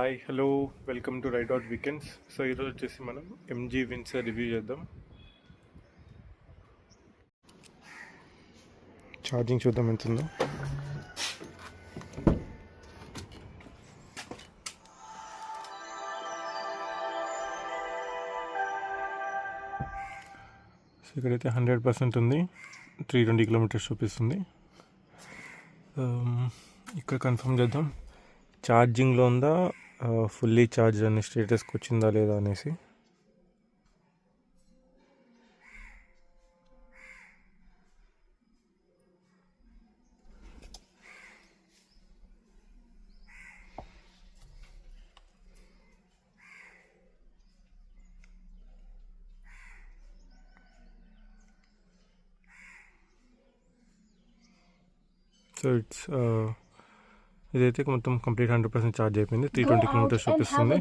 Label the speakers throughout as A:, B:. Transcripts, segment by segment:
A: Hi hello welcome to Ride Out Weekends. So ఈరోజు వచ్చేసి మనం ఎంజీ విన్సర్ రివ్యూ చేద్దాం. ఛార్జింగ్ చూద్దాం ఎంత ఉందో. సో ఇక్కడైతే 100% ఉంది, 320 కిలోమీటర్స్ చూపిస్తుంది. ఇక్కడ కన్ఫర్మ్ చేద్దాం ఛార్జింగ్లో ఉందా, ఫుల్లీ ఛార్జ్ అనే స్టేటస్కి వచ్చిందా లేదా అనేసి. సో ఇదైతే మొత్తం కంప్లీట్ 100% ఛార్జ్ అయిపోయింది. 320 కిలోమీటర్స్ చూపిస్తుంది.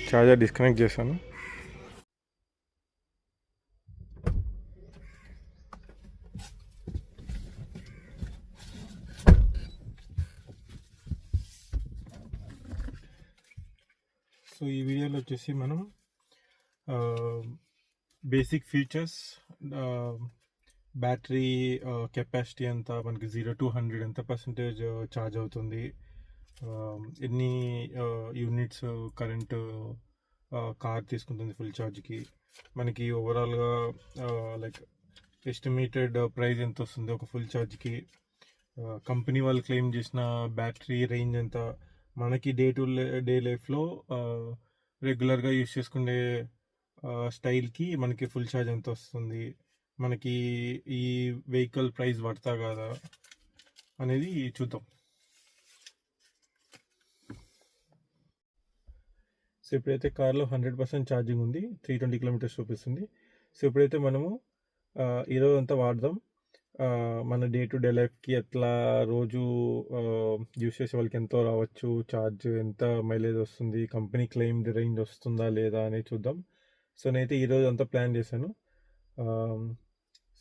A: చార్జర్ డిస్కనెక్ట్ చేశాను. సో ఈ వీడియోలో వచ్చేసి మనం బేసిక్ ఫీచర్స్, బ్యాటరీ కెపాసిటీ ఎంత, మనకి 0 to 100 ఎంత పర్సెంటేజ్ ఛార్జ్ అవుతుంది, ఎన్ని యూనిట్స్ కరెంటు కార్ తీసుకుంటుంది ఫుల్ ఛార్జ్కి, మనకి ఓవరాల్గా లైక్ ఎస్టిమేటెడ్ ప్రైస్ ఎంత వస్తుంది ఒక ఫుల్ ఛార్జ్కి, కంపెనీ వాళ్ళు క్లెయిమ్ చేసిన బ్యాటరీ రేంజ్ ఎంత, మనకి డే టు డే లైఫ్లో రెగ్యులర్గా యూస్ చేసుకునే స్టైల్కి మనకి ఫుల్ ఛార్జ్ ఎంత వస్తుంది, మనకి ఈ వెహికల్ ప్రైస్ పడతా కదా అనేది చూద్దాం. సో ఇప్పుడైతే కార్లో 100% ఛార్జింగ్ ఉంది, 320 కిలోమీటర్స్ చూపిస్తుంది. సో ఇప్పుడైతే మనము ఈరోజు అంతా వాడదాం. మన డే టు డే లైఫ్కి ఎట్లా రోజు యూస్ చేసే వాళ్ళకి ఎంతో రావచ్చు, ఛార్జ్ ఎంత మైలేజ్ వస్తుంది, కంపెనీ క్లెయిమ్ రేంజ్ వస్తుందా లేదా అనేది చూద్దాం. సో నేనైతే ఈరోజు అంతా ప్లాన్ చేశాను.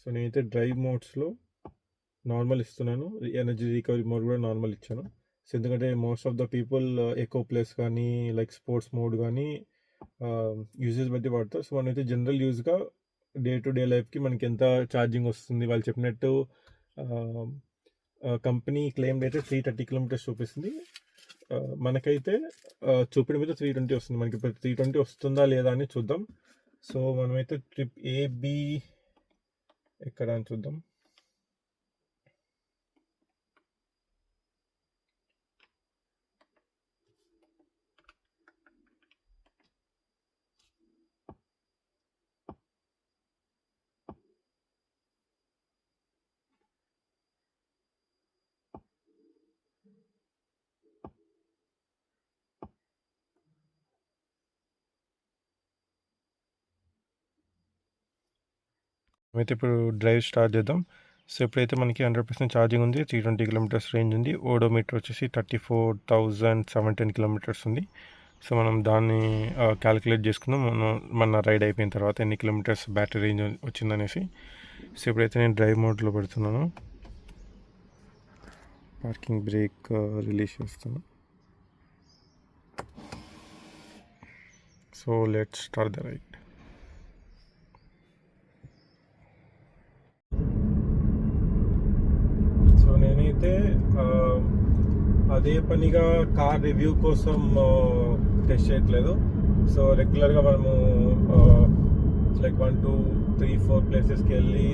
A: సో నేనైతే డ్రైవ్ మోడ్స్లో నార్మల్ ఇస్తున్నాను, ఎనర్జీ రికవరీ మోడ్ కూడా నార్మల్ ఇచ్చాను. సో ఎందుకంటే most of the people eco plus కానీ లైక్ స్పోర్ట్స్ మోడ్ కానీ యూజెస్ బట్టి వాడతారు. సో మనమైతే జనరల్ యూజ్గా డే టు డే లైఫ్కి మనకి ఎంత ఛార్జింగ్ వస్తుంది, వాళ్ళు చెప్పినట్టు కంపెనీ క్లెయిమ్ అయితే 330 కిలోమీటర్స్ చూపిస్తుంది. మనకైతే చూపిన మీద 320 వస్తుంది. మనకి ఇప్పుడు 320 వస్తుందా లేదా అని చూద్దాం. సో మనమైతే ట్రిప్ AB ఎక్కడ అని చూద్దాం. అయితే ఇప్పుడు డ్రైవ్ స్టార్ట్ చేద్దాం. సో ఇప్పుడైతే మనకి 100% ఛార్జింగ్ ఉంది, 320 కిలోమీటర్స్ రేంజ్ ఉంది, ఓడోమీటర్ వచ్చేసి 34,710 కిలోమీటర్స్ ఉంది. సో మనం దాన్ని క్యాలిక్యులేట్ చేసుకుందాం మన రైడ్ అయిపోయిన తర్వాత ఎన్ని కిలోమీటర్స్ బ్యాటరీ రేంజ్ వచ్చిందనేసి. సో ఇప్పుడైతే నేను డ్రైవ్ మోడ్లో పెడుతున్నాను, పార్కింగ్ బ్రేక్ రిలీజ్ చేస్తాను. So let's start the ride. So నేనైతే అదే పనిగా కార్ రివ్యూ కోసం టెస్ట్ చేయట్లేదు. సో రెగ్యులర్గా మనము లైక్ 1 2 3 4 ప్లేసెస్కి వెళ్ళి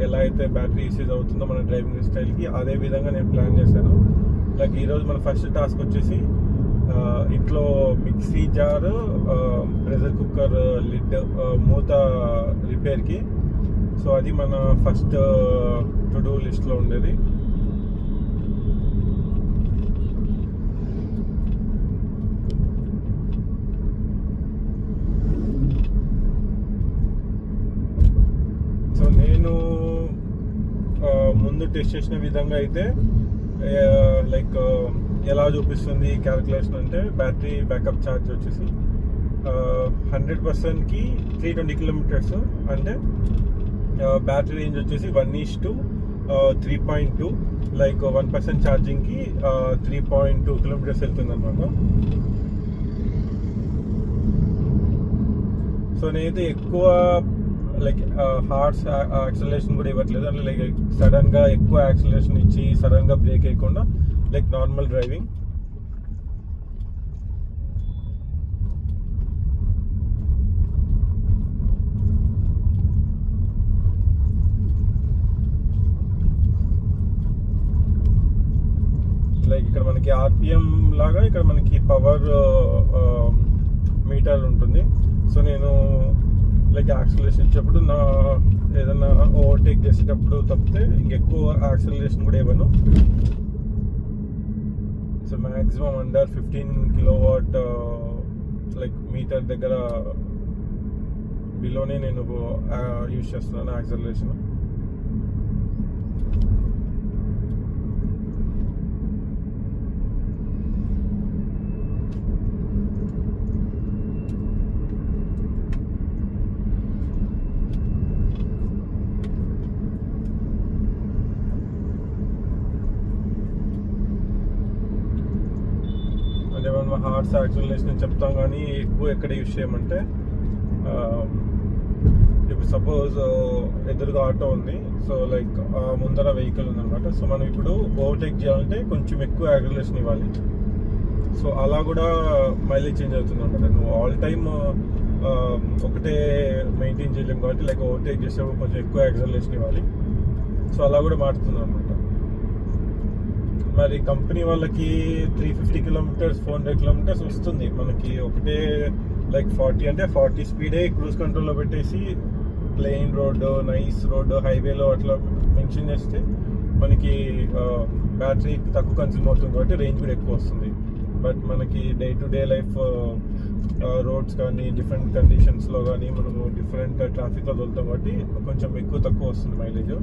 A: ఎలా అయితే బ్యాటరీ యూసేజ్ అవుతుందో మన డ్రైవింగ్ స్టైల్కి అదే విధంగా నేను ప్లాన్ చేశాను. లైక్ ఈరోజు మన ఫస్ట్ టాస్క్ వచ్చేసి ఇంట్లో mixie jar, pressure cooker lid మూత రిపేర్కి. సో అది మన ఫస్ట్ టు డూ లిస్ట్లో ఉండేది. సో నేను ముందు టెస్ట్ చేసిన విధంగా అయితే లైక్ ఎలా చూపిస్తుంది క్యాలిక్యులేషన్ అంటే బ్యాటరీ బ్యాకప్ ఛార్జ్ వచ్చేసి 100%కి 320 కిలోమీటర్స్, అంటే బ్యాటరీ రేంజ్ వచ్చేసి 1:3.2, లైక్ 1% ఛార్జింగ్కి 3.2 కిలోమీటర్స్ వెళ్తుంది అనమాట. సో నేనైతే ఎక్కువ లైక్ హార్డ్స్ యాక్సిలరేషన్ కూడా ఇవ్వట్లేదు, అంటే లైక్ సడన్గా ఎక్కువ యాక్సిలరేషన్ ఇచ్చి సడన్గా బ్రేక్ వేయకుండా లైక్ నార్మల్ డ్రైవింగ్. లైక్ ఇక్కడ మనకి ఆర్పిఎం లాగా ఇక్కడ మనకి పవర్ మీటర్ ఉంటుంది. సో నేను లైక్ యాక్సిలరేషన్ ఇచ్చేటప్పుడు నా ఏదైనా ఓవర్టేక్ చేసేటప్పుడు తప్పితే ఇంకెక్కువ యాక్సిలరేషన్ కూడా ఇవ్వను. So maximum under 15 kilowatt like meter దగ్గర బిలోనే నేను యూజ్ చేస్తున్నాను యాక్సిలరేషన్. అంటే మనం హార్డ్స్ యాక్సిలరేషన్ చెప్తాం కానీ ఎక్కువ ఎక్కడ యూజ్ చేయమంటే ఇప్పుడు సపోజ్ ఎదురుగా ఆటో ఉంది, సో లైక్ ముందర వెహికల్ ఉందన్నమాట. సో మనం ఇప్పుడు ఓవర్టేక్ చేయాలంటే కొంచెం ఎక్కువ యాక్సిలరేషన్ ఇవ్వాలి. సో అలా కూడా మైలేజ్ చేంజ్ అవుతుంది అనమాట. నువ్వు ఆల్ టైమ్ ఒకటే మెయింటైన్ చేయలేము కాబట్టి లైక్ ఓవర్టేక్ చేసేప్పుడు కొంచెం ఎక్కువ యాక్సిలరేషన్ ఇవ్వాలి. సో అలా కూడా మారుతుంది అనమాట. మరి కంపెనీ వాళ్ళకి 350 కిలోమీటర్స్ 400 కిలోమీటర్స్ వస్తుంది మనకి ఒకటే లైక్ 40 అంటే 40 స్పీడే క్రూజ్ కంట్రోల్లో పెట్టేసి ప్లెయిన్ రోడ్, నైస్ రోడ్, హైవేలో అట్లా మెన్షన్ చేస్తే మనకి బ్యాటరీ తక్కువ కన్స్యూమ్ అవుతుంది కాబట్టి రేంజ్ కూడా ఎక్కువ వస్తుంది. బట్ మనకి day to day life roads కానీ డిఫరెంట్ కండిషన్స్లో కానీ మనము డిఫరెంట్ ట్రాఫిక్లో వెళ్తాం కాబట్టి కొంచెం ఎక్కువ తక్కువ వస్తుంది మైలేజ్.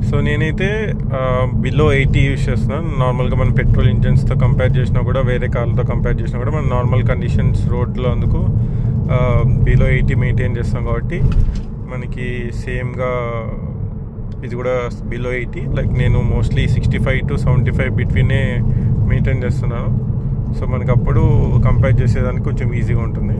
A: సో నేనైతే బిలో 80 యూజ్ చేస్తున్నాను. నార్మల్గా మనం పెట్రోల్ ఇంజన్స్తో కంపేర్ చేసినా కూడా, వేరే కార్లతో కంపేర్ చేసినా కూడా మనం నార్మల్ కండిషన్స్ రోడ్లో అందుకు బిలో 80 మెయింటైన్ చేస్తాం కాబట్టి మనకి సేమ్గా ఇది కూడా బిలో 80. లైక్ నేను మోస్ట్లీ 65 to 75 బిట్వీనే మెయింటైన్ చేస్తున్నాను. సో మనకి అప్పుడు కంపేర్ చేసేదానికి కొంచెం ఈజీగా ఉంటుంది.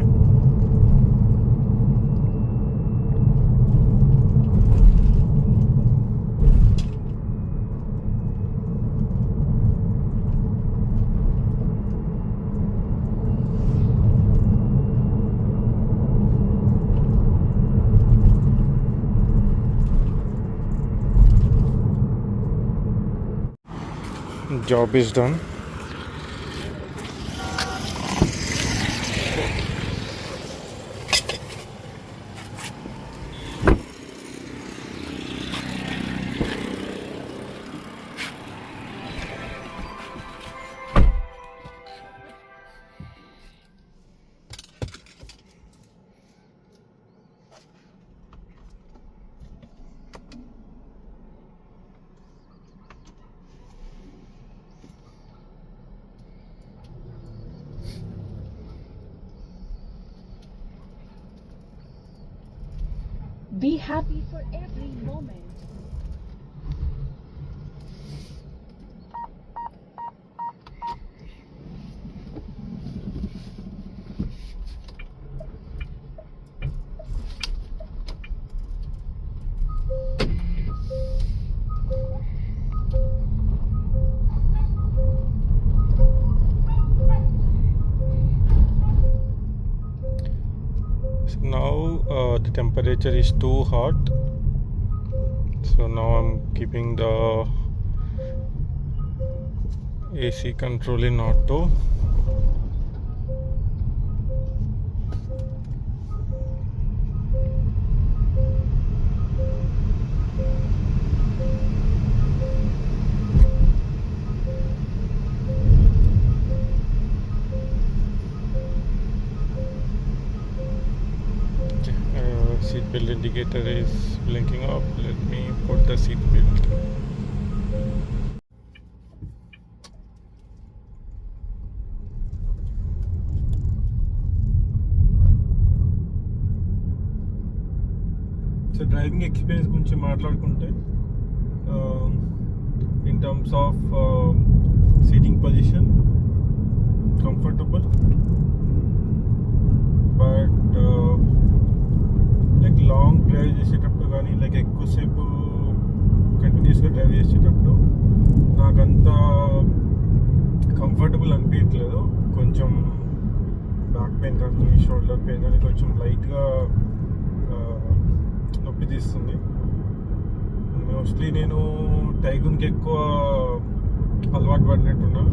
A: Job is done.
B: Be happy for every moment.
A: the temperature is too hot, so now I'm keeping the AC control in auto. Seat belt indicator is blinking up. Let me put the seat belt. So driving experience గురించి మాట్లాడుకుంటే in terms of seating position comfortable, but like long drive చేసేటప్పుడు కానీ like ఎక్కువసేపు కంటిన్యూస్గా drive చేసేటప్పుడు నాకంత comfortable అనిపించట్లేదు. కొంచెం బ్యాక్ పెయిన్ కానీ షోల్డర్ పెయిన్ కానీ కొంచెం లైట్గా నొప్పి తీస్తుంది. మోస్ట్లీ నేను టైగూన్కి ఎక్కువ అలవాటు పడినట్టున్నా,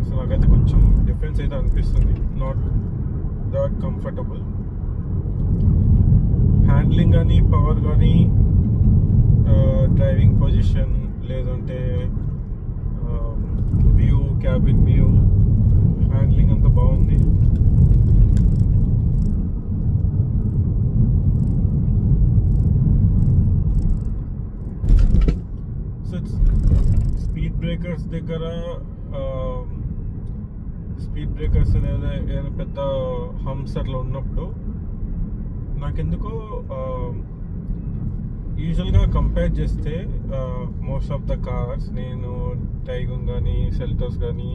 A: సో నాకైతే కొంచెం డిఫరెన్స్ అయితే అనిపిస్తుంది. Not that comfortable. హ్యాండ్లింగ్ కానీ పవర్ కానీ డ్రైవింగ్ పొజిషన్ లేదంటే వ్యూ, క్యాబిన్ వ్యూ, హ్యాండ్లింగ్ అంతా బాగుంది. సో స్పీడ్ బ్రేకర్స్ దగ్గర స్పీడ్ బ్రేకర్స్ లేదా ఏదైనా పెద్ద హంప్స్ అట్లా ఉన్నప్పుడు నాకెందుకో యూజువల్గా కంపేర్ చేస్తే మోస్ట్ ఆఫ్ ద కార్స్, నేను టైగూన్ కానీ సెల్టోస్ కానీ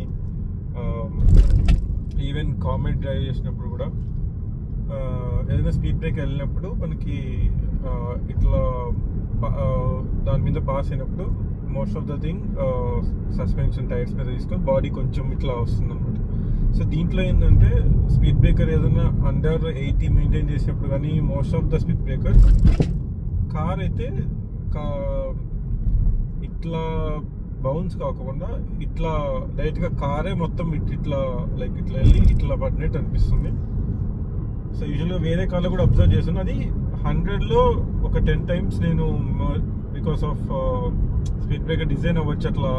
A: ఈవెన్ కామెట్ డ్రైవ్ చేసినప్పుడు కూడా ఏదైనా స్పీడ్ బ్రేక్ వెళ్ళినప్పుడు మనకి ఇట్లా దాని మీద పాస్ అయినప్పుడు most of the thing suspension tyres మీద తీసుకొని బాడీ కొంచెం ఇట్లా వస్తుంది అనమాట. సో దీంట్లో ఏంటంటే స్పీడ్ బ్రేకర్ ఏదైనా అండర్ 80 మెయింటైన్ చేసినప్పుడు కానీ most of the speed breaker car అయితే ఇట్లా బౌన్స్ కాకుండా ఇట్లా డైరెక్ట్గా కారే మొత్తం ఇట్లా లైక్ ఇట్లా వెళ్ళి ఇట్లా పడినట్టు అనిపిస్తుంది. సో యూజువల్గా వేరే కార్లో కూడా అబ్జర్వ్ చేశాను, అది 100లో ఒక 10 times నేను because of speed breaker design అవ్వచ్చు అట్లా,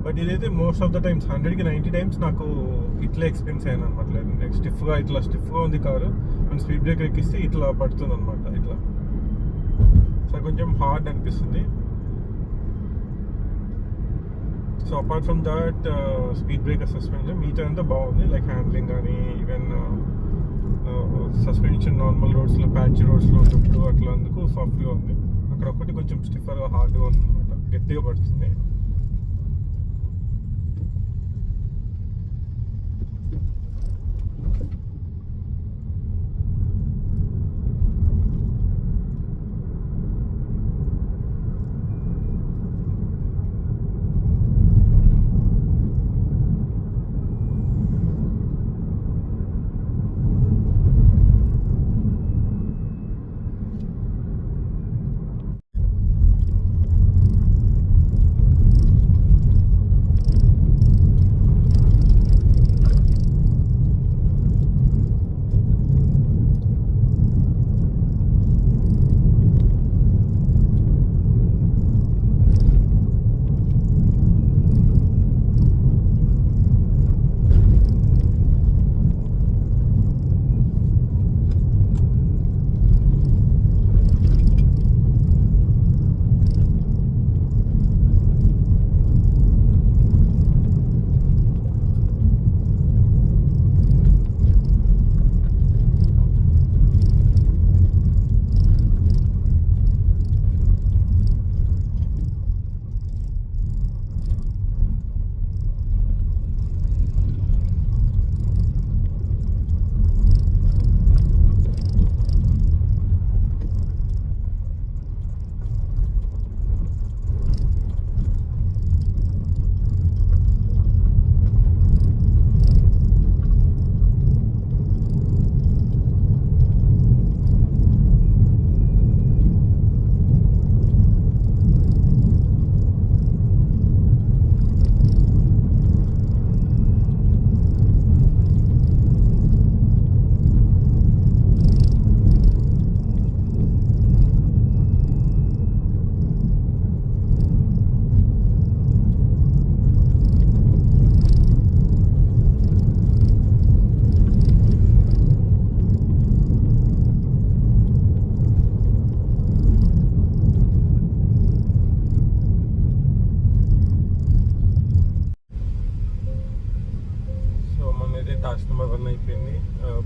A: బట్ ఇదైతే మోస్ట్ ఆఫ్ ద టైమ్స్ 100కి 90 times నాకు ఇట్లా ఎక్స్పీరియన్స్ అయ్యాను అనమాట. లైక్ స్టిఫ్గా ఉంది కారు, మన స్పీడ్ బ్రేకర్ ఎక్కిస్తే ఇట్లా పడుతుంది అనమాట ఇట్లా. సో కొంచెం హార్డ్ అనిపిస్తుంది. So apart from that speed breaker suspension మిగతా అంతా బాగుంది. లైక్ హ్యాండ్లింగ్ కానీ ఈవెన్ సస్పెన్షన్ నార్మల్ రోడ్స్లో ప్యాచ్ రోడ్స్లో ఉన్నప్పుడు అట్లా అందుకు సాఫ్ట్గా ఉంది. అక్కడ ఒకటి కొంచెం స్టిఫర్గా హార్డ్గా ఉంది అనమాట, గట్టిగా పడుతుంది.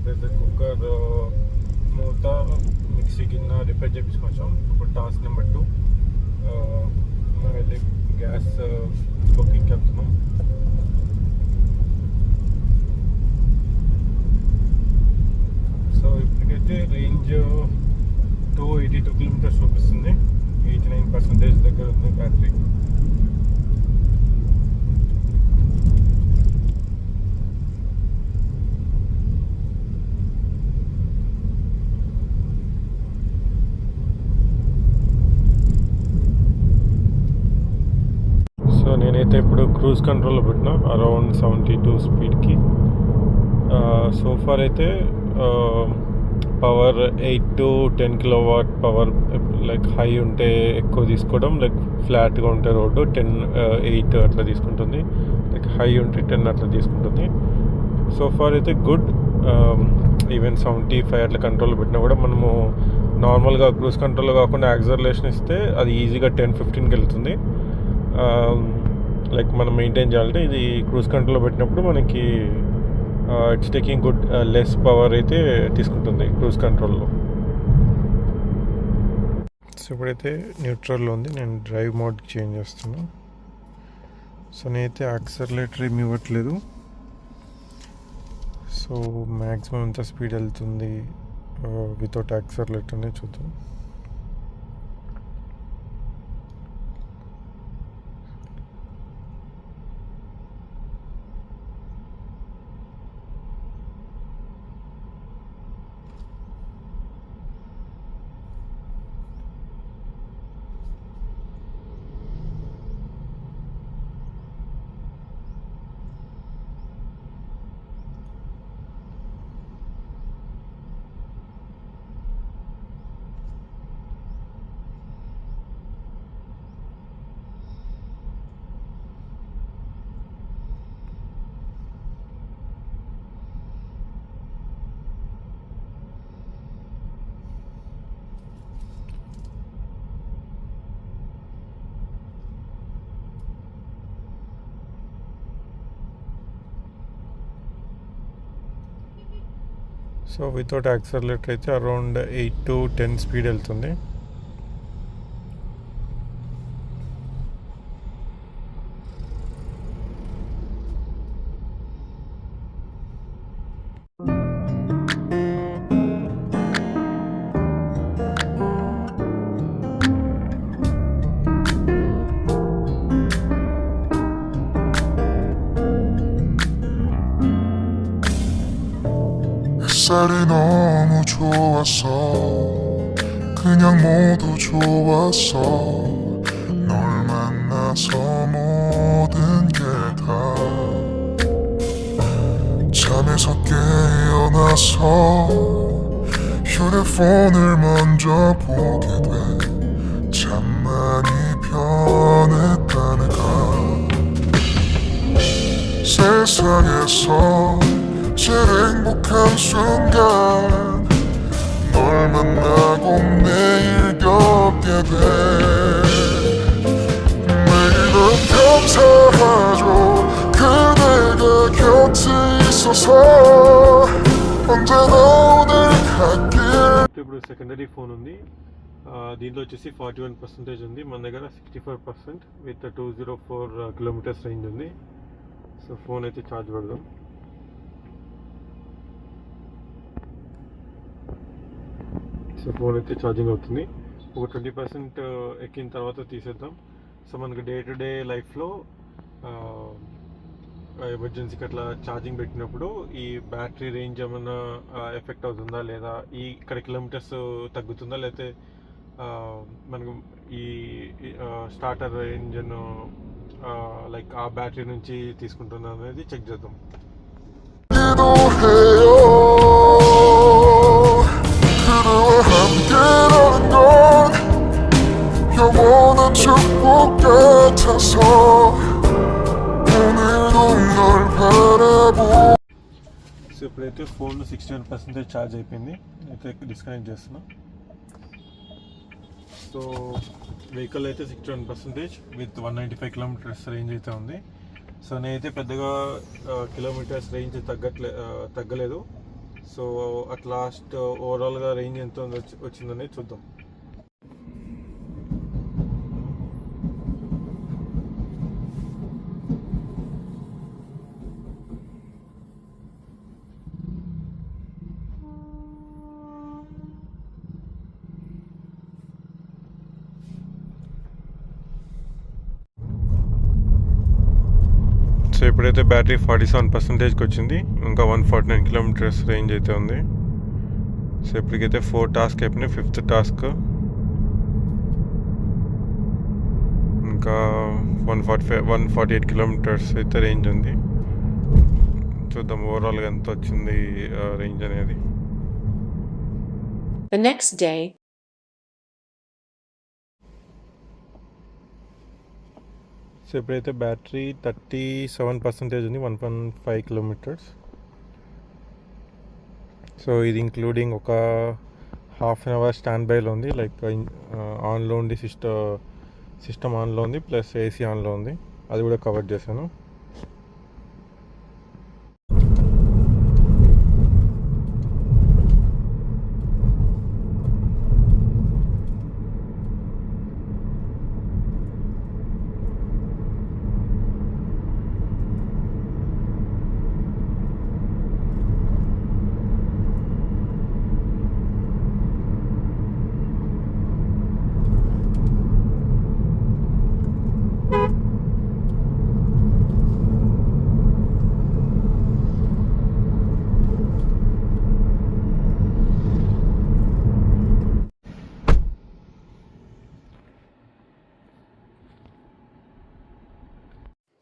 A: ప్రెషర్ కుక్కర్ మూత మిక్సీ గిన్నె రిపేర్ చేయించుకొచ్చాం. ఇప్పుడు టాస్క్ నెంబర్ 2 మనం వెళ్ళి గ్యాస్ బుకింగ్కి వెళ్తున్నాం. సో ఇప్పటికైతే రేంజ్ 282 కిలోమీటర్స్ చూపిస్తుంది. 89% దగ్గర ఉంది బ్యాటరీ. సో నేనైతే ఇప్పుడు క్రూజ్ కంట్రోల్లో పెట్టినా అరౌండ్ 72 స్పీడ్కి. సో ఫార్ అయితే power 8 to 10 kilowatt power, like high ఉంటే ఎక్కువ తీసుకోవడం, లైక్ ఫ్లాట్గా ఉంటే రోడ్డు 8 అట్లా తీసుకుంటుంది, లైక్ హై ఉంటే 10 అట్లా తీసుకుంటుంది. సో ఫార్ అయితే గుడ్. ఈవెన్ 75 అట్లా కంట్రోల్ పెట్టినా కూడా మనము నార్మల్గా క్రూజ్ కంట్రోల్లో కాకుండా యాక్సలరేషన్ ఇస్తే అది ఈజీగా 10-15కి వెళ్తుంది. లైక్ మనం మెయింటైన్ చేయాలంటే ఇది క్రూజ్ కంట్రోల్లో పెట్టినప్పుడు మనకి it's taking good less power అయితే తీసుకుంటుంది క్రూజ్ కంట్రోల్లో. సో ఇప్పుడైతే న్యూట్రల్లో ఉంది, నేను డ్రైవ్ మోడ్కి చేంజ్ చేస్తున్నాను. సో నేనైతే యాక్సలరేటర్ ఏమి ఇవ్వట్లేదు. సో మ్యాక్సిమం ఎంత స్పీడ్ వెళ్తుంది వితౌట్ యాక్సలరేటర్నే చూద్దాం. సో వితౌట్ యాక్సలరేటర్ అయితే అరౌండ్ 8 to 10 స్పీడ్ వెళ్తుంది.
C: 햇살이 너무 좋았어. 그냥 모두 좋았어. 널 만나서 모든 게 다 잠에서 깨어나서 휴대폰을 먼저 보게 돼. 참 많이 변했다니까. 세상에서 제일 행복한 순간 널 만나고 매일 겪게 돼. 매일은 감사하죠. 그대가 곁에 있어서 언제나 오늘 갈길.
A: ఇప్పుడు సెకండరీ ఫోన్ ఉంది, దీంట్లో వచ్చేసి 41% ఉంది. మన దగ్గర 64% విత్ 204 కిలోమీటర్స్ రేంజ్ ఉంది. సో ఫోన్ అయితే ఛార్జ్ పెడదాం. సో ఫోన్ అయితే ఛార్జింగ్ అవుతుంది. ఒక 20% ఎక్కిన తర్వాత తీసేద్దాం. సో మనకి డే టు డే లైఫ్లో ఎమర్జెన్సీకి అట్లా ఛార్జింగ్ పెట్టినప్పుడు ఈ బ్యాటరీ రేంజ్ ఏమైనా ఎఫెక్ట్ అవుతుందా లేదా, ఇక్కడ కిలోమీటర్స్ తగ్గుతుందా, లేకపోతే మనకు ఈ స్టార్టర్ ఇంజన్ లైక్ ఆ బ్యాటరీ నుంచి తీసుకుంటుందా అనేది చెక్ చేద్దాం.
C: 영원한 축복 같아서 오늘도 널 바라보.
A: సో ఇప్పుడైతే ఫోన్ 61% ఛార్జ్ అయిపోయింది, అయితే డిస్కనెక్ట్ చేస్తున్నా. సో వెహికల్ అయితే 61% విత్ 195 కిలోమీటర్స్ రేంజ్ అయితే ఉంది. సో నేనైతే పెద్దగా కిలోమీటర్స్ రేంజ్ తగ్గలేదు. సో అట్ లాస్ట్ ఓవరాల్గా రేంజ్ ఎంత వచ్చిందనేది చూద్దాం. సో ఇప్పుడైతే బ్యాటరీ 47%కి వచ్చింది. ఇంకా 149 కిలోమీటర్స్ రేంజ్ అయితే ఉంది. సో ఇప్పటికైతే 4 టాస్క్ అయిపోయినాయి. 5th టాస్క్ ఇంకా 148 కిలోమీటర్స్ అయితే రేంజ్ ఉంది. చూద్దాం ఓవరాల్గా ఎంత వచ్చింది రేంజ్ అనేది.
D: The next day,
A: సో ఇప్పుడైతే బ్యాటరీ 37% ఉంది, 1.5 కిలోమీటర్స్. సో ఇది ఇంక్లూడింగ్ ఒక హాఫ్ అన్ అవర్ స్టాండ్ బైలో ఉంది, లైక్ ఆన్లో ఉంది, సిస్టమ్ ఆన్లో ఉంది, ప్లస్ ఏసీ ఆన్లో ఉంది. అది కూడా కవర్ చేశాను.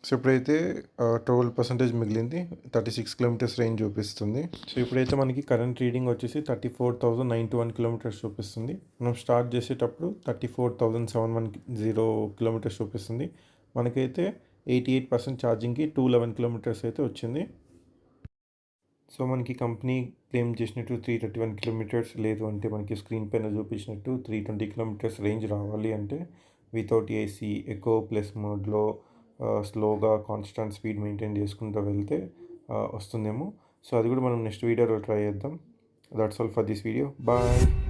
A: సో ఇప్పుడైతే 12% మిగిలింది, 36 కిలోమీటర్స్ రేంజ్ చూపిస్తుంది. సో ఇప్పుడైతే మనకి కరెంట్ రీడింగ్ వచ్చేసి 34,091 కిలోమీటర్స్ చూపిస్తుంది. మనం స్టార్ట్ చేసేటప్పుడు 34,710 కిలోమీటర్స్ చూపిస్తుంది. మనకైతే 88% ఛార్జింగ్కి 211 కిలోమీటర్స్ అయితే వచ్చింది. సో మనకి కంపెనీ క్లెయిమ్ చేసినట్టు 331 కిలోమీటర్స్, లేదు అంటే మనకి స్క్రీన్ పైన చూపించినట్టు 320 కిలోమీటర్స్ రేంజ్ రావాలి అంటే వితౌట్ ఏసీ ఎకో ప్లస్ మోడ్లో స్లోగా కాన్స్టాంట్ స్పీడ్ మెయింటైన్ చేసుకుంటూ వెళ్తే వస్తుందేమో. సో అది కూడా మనం నెక్స్ట్ వీడియోలో ట్రై చేద్దాం. That's all for this video. Bye.